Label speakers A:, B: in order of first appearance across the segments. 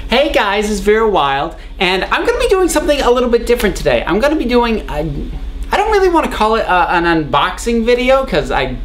A: Hey guys, it's Vera Wild, and I'm going to be doing something a little bit different today. I'm going to be doing, I don't really want to call it an unboxing video because I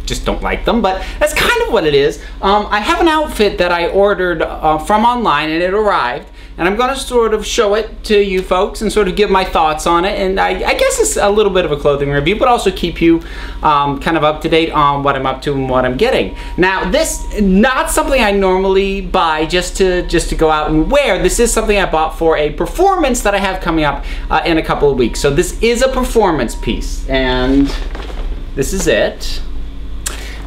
A: just don't like them, but that's kind of what it is. I have an outfit that I ordered from online and it arrived, and I'm going to sort of show it to you folks and sort of give my thoughts on it, and I guess it's a little bit of a clothing review, but also keep you kind of up to date on what I'm up to and what I'm getting. Now, this not something I normally buy just to go out and wear. This is something I bought for a performance that I have coming up in a couple of weeks. So this is a performance piece, and this is it.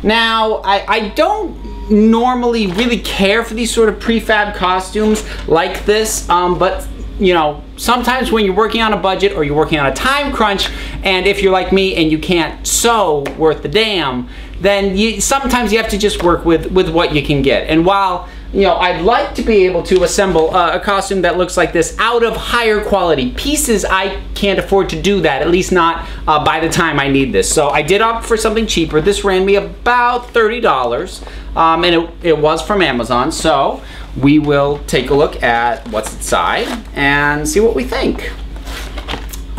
A: Now, I don't normally really care for these sort of prefab costumes like this, but you know, sometimes when you're working on a budget or you're working on a time crunch, and if you're like me and you can't sew worth the damn, then sometimes you have to just work with what you can get. And while, you know, I'd like to be able to assemble a costume that looks like this out of higher quality pieces, I can't afford to do that, at least not by the time I need this. So I did opt for something cheaper. This ran me about $30, and it was from Amazon. So we will take a look at what's inside and see what we think.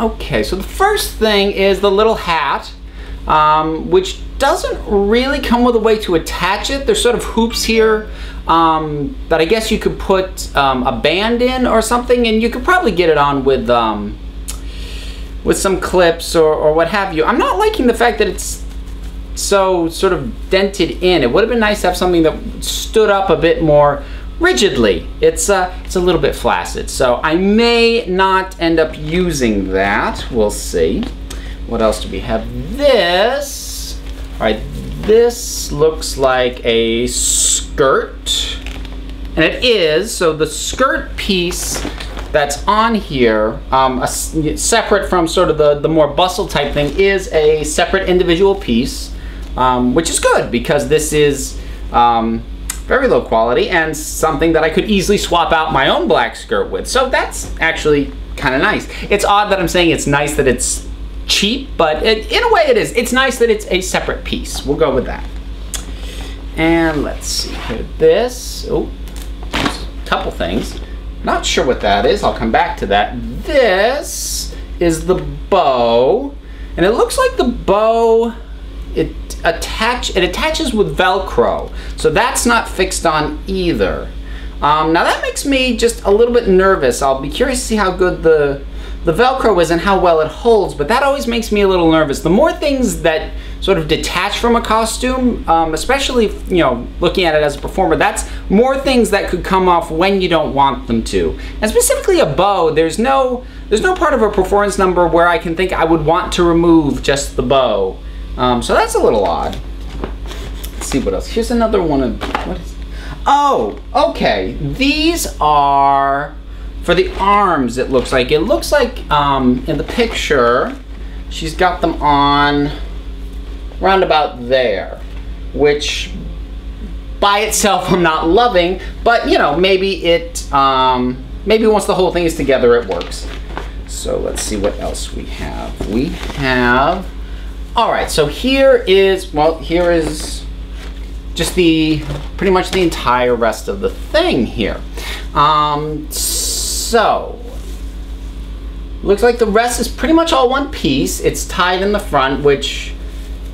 A: Okay, so the first thing is the little hat, which doesn't really come with a way to attach it. There's sort of hoops here that I guess you could put a band in or something, and you could probably get it on with some clips or what have you. I'm not liking the fact that it's so sort of dented in. It would have been nice to have something that stood up a bit more rigidly. It's a little bit flaccid, so I may not end up using that. We'll see. What else do we have? This. All right, this looks like a skirt, and it is. So the skirt piece that's on here, separate from sort of the more bustle type thing, is a separate individual piece, which is good because this is very low quality and something that I could easily swap out my own black skirt with. So that's actually kind of nice. It's odd that I'm saying it's nice that it's cheap, but in a way it is. It's nice that it's a separate piece. We'll go with that. And let's see here. This, oh, a couple things. Not sure what that is. I'll come back to that. This is the bow, and it looks like the bow, it attaches with Velcro, so that's not fixed on either. Now that makes me just a little bit nervous. I'll be curious to see how good the Velcro is and how well it holds, but that always makes me a little nervous. The more things that sort of detach from a costume, especially, you know, looking at it as a performer, that's more things that could come off when you don't want them to. And specifically a bow, there's no part of a performance number where I can think I would want to remove just the bow. So that's a little odd. Let's see what else. Here's another one of, what is, oh, okay. These are for the arms, it looks like. It looks like in the picture, she's got them on round about there, which by itself I'm not loving, but you know, maybe it, maybe once the whole thing is together, it works. So let's see what else we have. We have, all right, so here is, well, here is just pretty much the entire rest of the thing here. So, looks like the rest is pretty much all one piece. It's tied in the front, which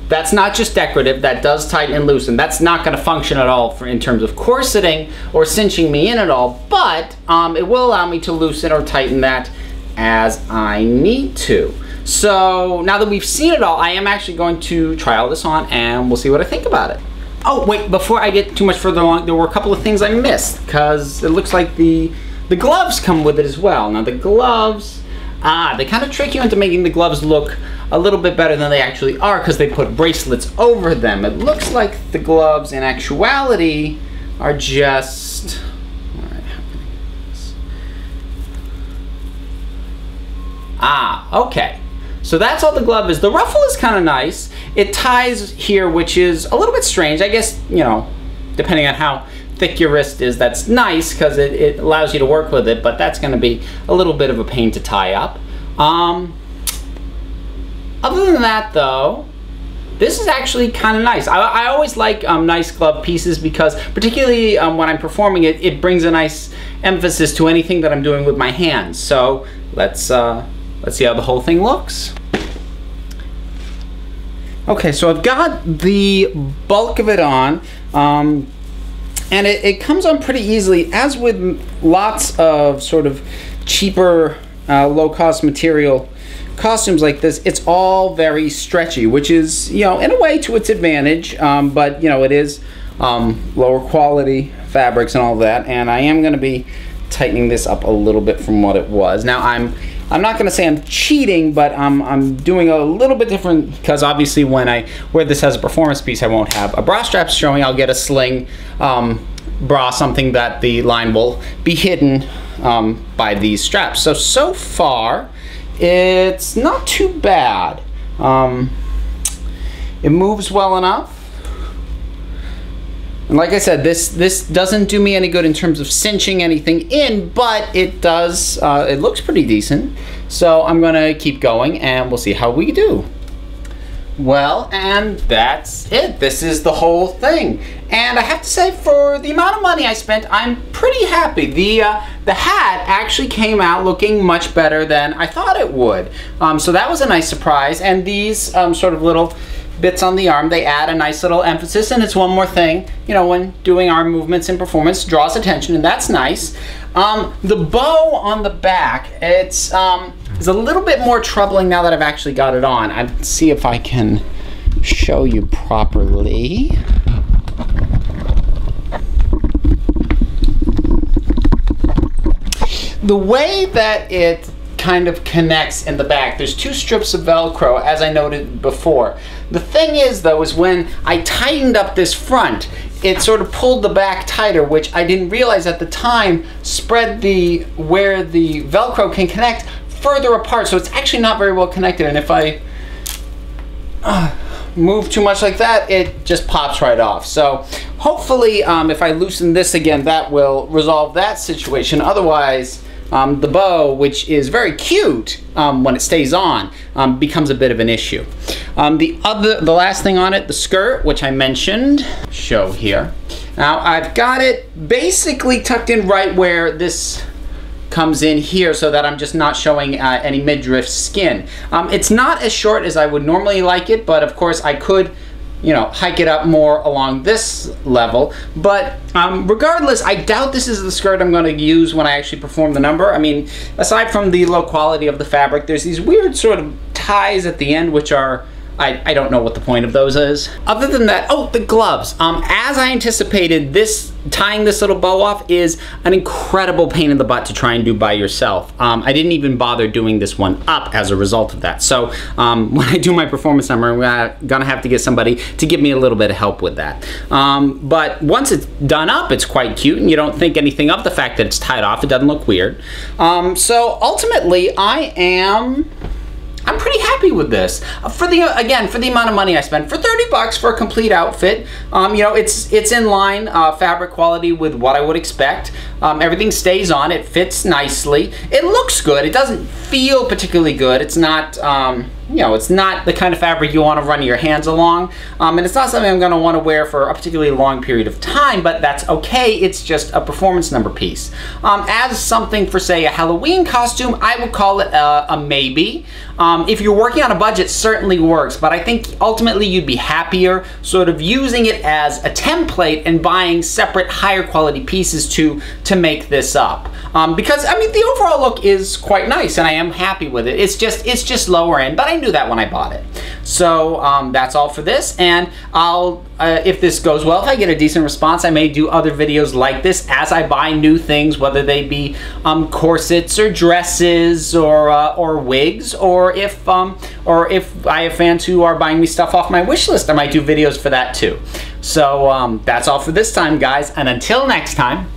A: that's not just decorative, that does tighten and loosen. That's not going to function at all in terms of corseting or cinching me in at all, but it will allow me to loosen or tighten that as I need to. So now that we've seen it all, I am actually going to try all this on and we'll see what I think about it. Oh wait, before I get too much further along, there were a couple of things I missed because it looks like the gloves come with it as well. Now the gloves, they kind of trick you into making the gloves look a little bit better than they actually are because they put bracelets over them. It looks like the gloves in actuality are just, all right, how can I get this? Okay. So that's all the glove is. The ruffle is kind of nice. It ties here, which is a little bit strange. I guess, you know, depending on how thick your wrist is, that's nice because it allows you to work with it, but that's going to be a little bit of a pain to tie up. Other than that though, this is actually kind of nice. I always like nice glove pieces because particularly when I'm performing it, it brings a nice emphasis to anything that I'm doing with my hands. So let's see how the whole thing looks. Okay, so I've got the bulk of it on, and it comes on pretty easily. As with lots of sort of cheaper, low-cost material costumes like this, it's all very stretchy, which is, you know, in a way to its advantage, but, you know, it is lower quality fabrics and all that, and I am going to be tightening this up a little bit from what it was. Now, I'm not going to say I'm cheating, but I'm doing a little bit different, because obviously when I wear this as a performance piece, I won't have a bra strap showing. I'll get a sling bra, something that the line will be hidden by these straps. So far, it's not too bad. It moves well enough. And like I said, this doesn't do me any good in terms of cinching anything in, but it does, it looks pretty decent. So I'm gonna keep going and we'll see how we do. Well, and that's it. This is the whole thing. And I have to say, for the amount of money I spent, I'm pretty happy. The hat actually came out looking much better than I thought it would. So that was a nice surprise. And these sort of little bits on the arm, they add a nice little emphasis, and it's one more thing, you know, when doing arm movements in performance, draws attention, and that's nice. The bow on the back, it's is a little bit more troubling now that I've actually got it on. I'll see if I can show you properly. The way that it kind of connects in the back, there's two strips of Velcro, as I noted before. The thing is, though, is when I tightened up this front, it sort of pulled the back tighter, which I didn't realize at the time spread where the Velcro can connect further apart, so it's actually not very well connected, and if I move too much like that, it just pops right off. So hopefully, if I loosen this again, that will resolve that situation. Otherwise, the bow, which is very cute when it stays on, becomes a bit of an issue. The last thing on it, the skirt, which I mentioned, show here. Now I've got it basically tucked in right where this comes in here, so that I'm just not showing any midriff skin. It's not as short as I would normally like it, but of course I could, you know, hike it up more along this level. But regardless, I doubt this is the skirt I'm going to use when I actually perform the number. I mean, aside from the low quality of the fabric, there's these weird sort of ties at the end, which are, I don't know what the point of those is. Other than that, oh, the gloves. As I anticipated, tying this little bow off is an incredible pain in the butt to try and do by yourself. I didn't even bother doing this one up as a result of that. So when I do my performance number, I'm gonna have to get somebody to give me a little bit of help with that. But once it's done up, it's quite cute, and you don't think anything of the fact that it's tied off. It doesn't look weird. So ultimately, I'm pretty happy with this. Again, for the amount of money I spent, for 30 bucks for a complete outfit, you know, it's in line fabric quality with what I would expect. Everything stays on, it fits nicely. It looks good, it doesn't feel particularly good. It's not, you know, it's not the kind of fabric you want to run your hands along. And it's not something I'm going to want to wear for a particularly long period of time, but that's okay. It's just a performance number piece. As something for, say, a Halloween costume, I would call it a maybe. If you're working on a budget, certainly works, but I think ultimately you'd be happier sort of using it as a template and buying separate higher quality pieces to make this up. Because, I mean, the overall look is quite nice and I am happy with it. It's just lower end, but I knew that when I bought it. So that's all for this, and I'll, if this goes well, if I get a decent response, I may do other videos like this as I buy new things, whether they be corsets or dresses or wigs, or if I have fans who are buying me stuff off my wish list, I might do videos for that too. So that's all for this time, guys, and until next time,